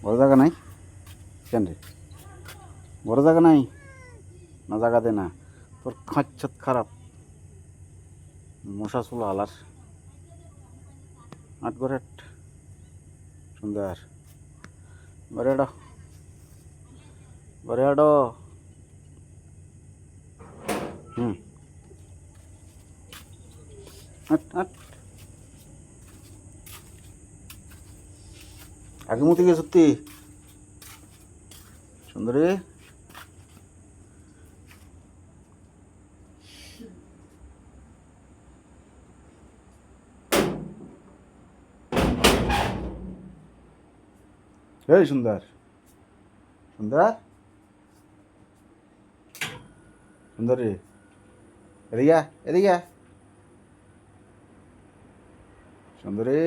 বড় জায়গা নাই কেন রে? বড় জায়গা নাই না? জায়গা দে না, তোর খাঁচ্ছত খারাপ মশা চুলো আলার। আট ঘরে আট। সুন্দর। ঘরে আডো, ঘরে আডো। হুম, আট আট। আগে মতে গিয়ে সত্যি সুন্দরী। এই সুন্দর, সুন্দর, সুন্দরী, এদিকে আয়, এদিকে আয়। সুন্দরী।